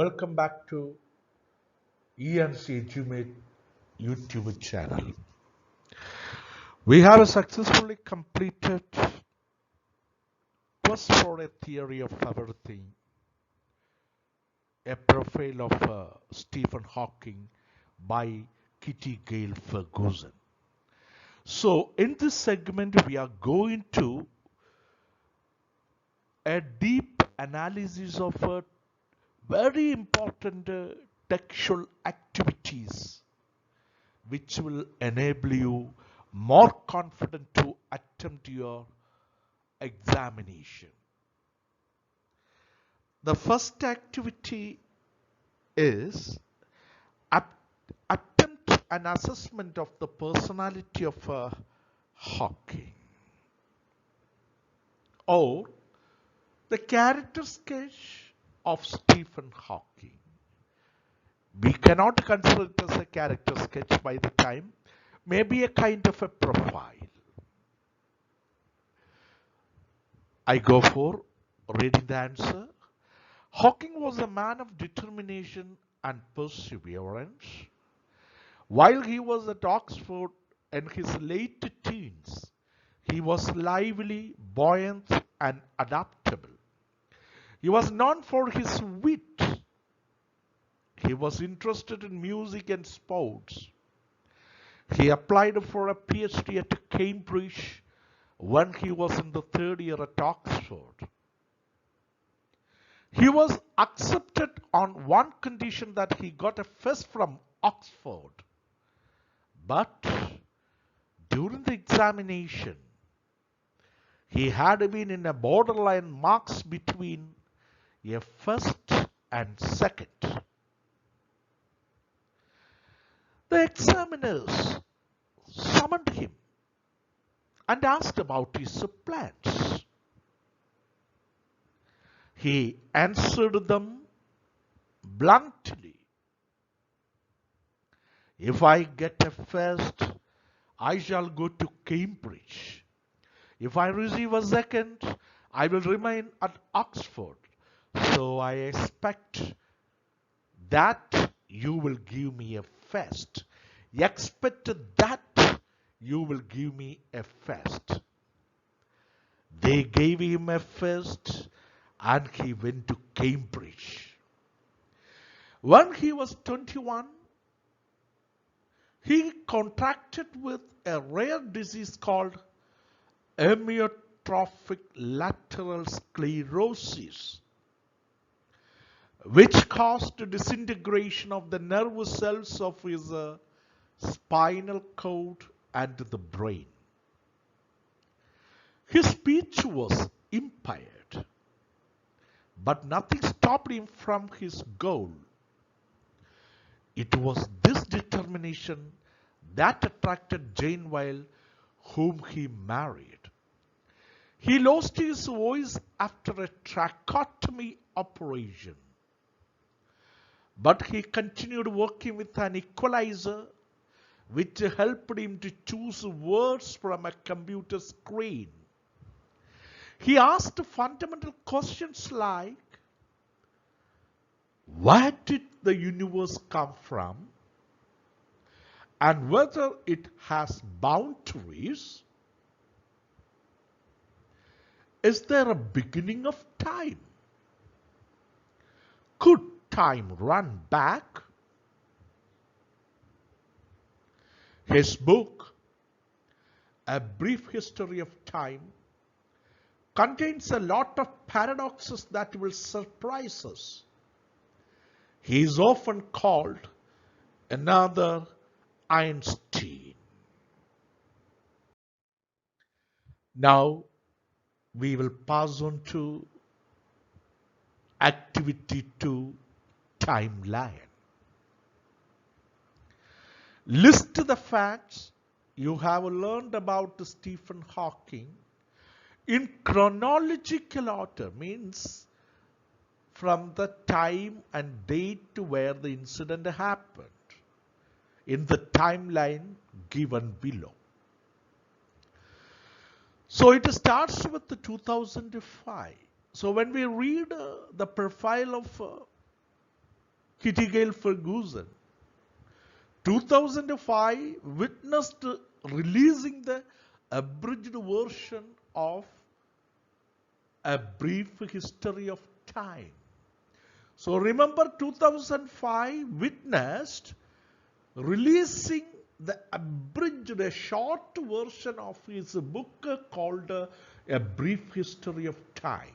welcome back to ENC Educate YouTube channel. We have successfully completed Quest for a Theory of Everything, a profile of Stephen Hawking by Kitty Gale Ferguson. So in this segment we are going to a deep analysis of very important textual activities which will enable you more confident to attempt your examination. The first activity is attempt an assessment of the personality of Hawking, or the character sketch of Stephen Hawking. We cannot consider it as a character sketch by the time, maybe a kind of a profile. I go for reading the answer. Hawking was a man of determination and perseverance. While he was at Oxford in his late teens, he was lively, buoyant, and adaptable. He was known for his wit. He was interested in music and sports. He applied for a PhD at Cambridge when he was in the third year at Oxford. He was accepted on one condition, that he got a first from Oxford. But during the examination, he had been in a borderline marks between a first and second. The examiners summoned him and asked about his plans. He answered them bluntly. If I get a first, I shall go to Cambridge. If I receive a second, I will remain at Oxford. So I expect that you will give me a first. Expect that you will give me a first. They gave him a first and he went to Cambridge. When he was 21, he contracted with a rare disease called amyotrophic lateral sclerosis, which caused disintegration of the nerve cells of his spinal cord and the brain. His speech was impaired, but nothing stopped him from his goal. It was this determination that attracted Jane Weil, whom he married. He lost his voice after a tracheotomy operation, but he continued working with an equalizer, which helped him to choose words from a computer screen. He asked fundamental questions like, where did the universe come from, and whether it has boundaries? Is there a beginning of time? Could time run back? His book, A Brief History of Time, contains a lot of paradoxes that will surprise us. He is often called another Einstein. Now we will pass on to activity 2, timeline. List the facts you have learned about Stephen Hawking in chronological order, means from the time and date to where the incident happened, in the timeline given below. So it starts with the 2005. So when we read the profile of Kitty Gale Ferguson. 2005 witnessed releasing the abridged version of A Brief History of Time. So remember 2005 witnessed releasing the abridged, a short version of his book called A Brief History of Time.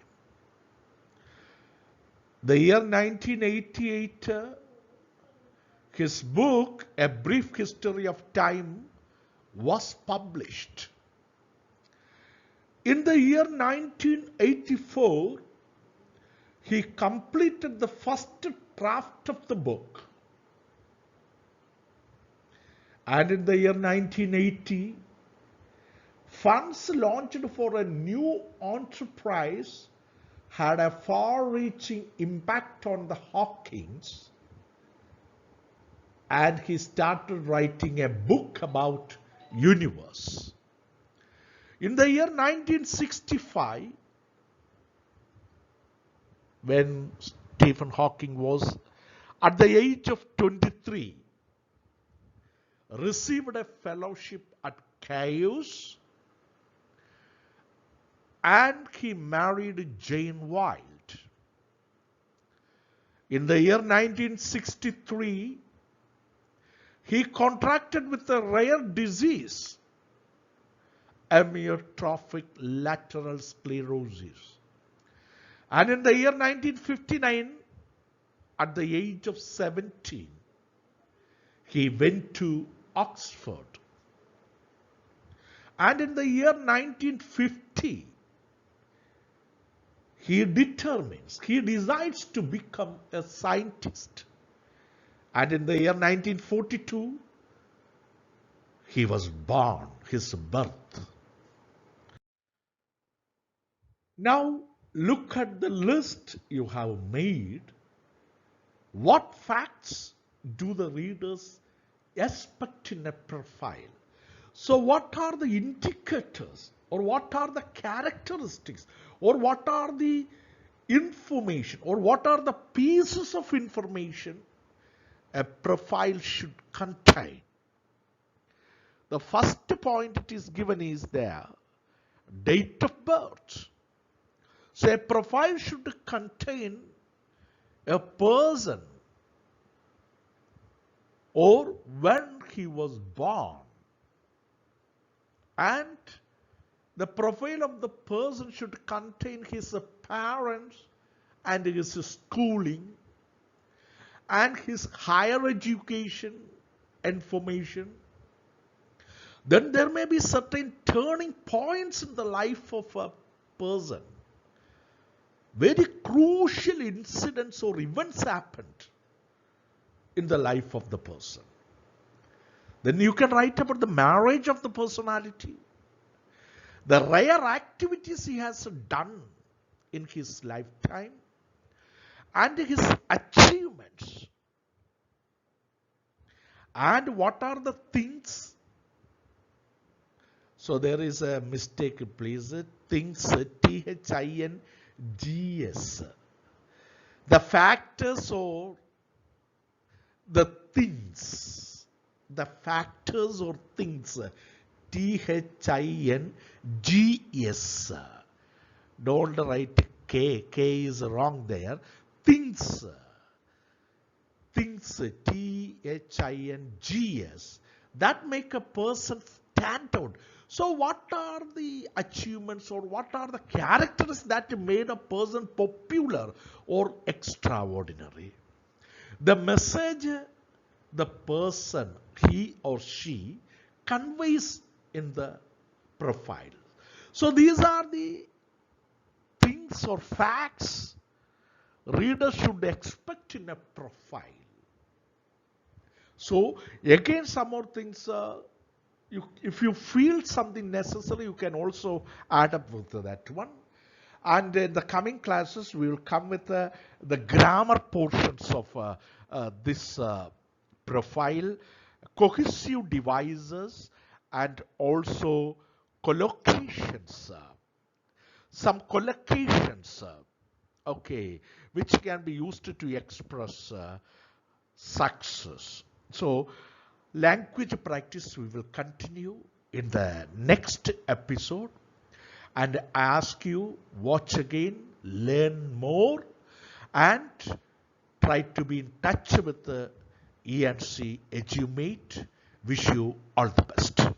The year 1988, his book, A Brief History of Time, was published. In the year 1984, he completed the first draft of the book. And in the year 1980, funds launched for a new enterprise had a far-reaching impact on the Hawkins, and he started writing a book about universe. In the year 1965, when Stephen Hawking was at the age of 23, received a fellowship at Caius, and he married Jane Wilde. In the year 1963, he contracted with a rare disease, amyotrophic lateral sclerosis. And in the year 1959, at the age of 17, he went to Oxford. And in the year 1950, he decides to become a scientist. And in the year 1942, he was born, his birth. Now, look at the list you have made. What facts do the readers expect in a profile? So what are the indicators, or what are the characteristics, or what are the information, or what are the pieces of information a profile should contain? The first point it is given is there, date of birth. So a profile should contain a person or when he was born, and the profile of the person should contain his parents and his schooling and his higher education information. Then there may be certain turning points in the life of a person. Very crucial incidents or events happened in the life of the person. Then you can write about the marriage of the personality, the rare activities he has done in his lifetime, and his achievements. And what are the things? So there is a mistake, please. Things, T-H-I-N-G-S. The factors or the things. The factors or things. T-H-I-N-G-S. Don't write K. K is wrong there. Things. Things. T-H-I-N-G-S. That make a person stand out. So what are the achievements or what are the characteristics that made a person popular or extraordinary? The message the person, he or she, conveys in the profile. So these are the things or facts readers should expect in a profile. So again, some more things, if you feel something necessary, you can also add up with that one. And in the coming classes, we will come with the grammar portions of this profile, cohesive devices, and also collocations. Some collocations, okay, which can be used to express success. So, language practice we will continue in the next episode, and I ask you watch again, learn more, and try to be in touch with the ENC EduMate. Wish you all the best.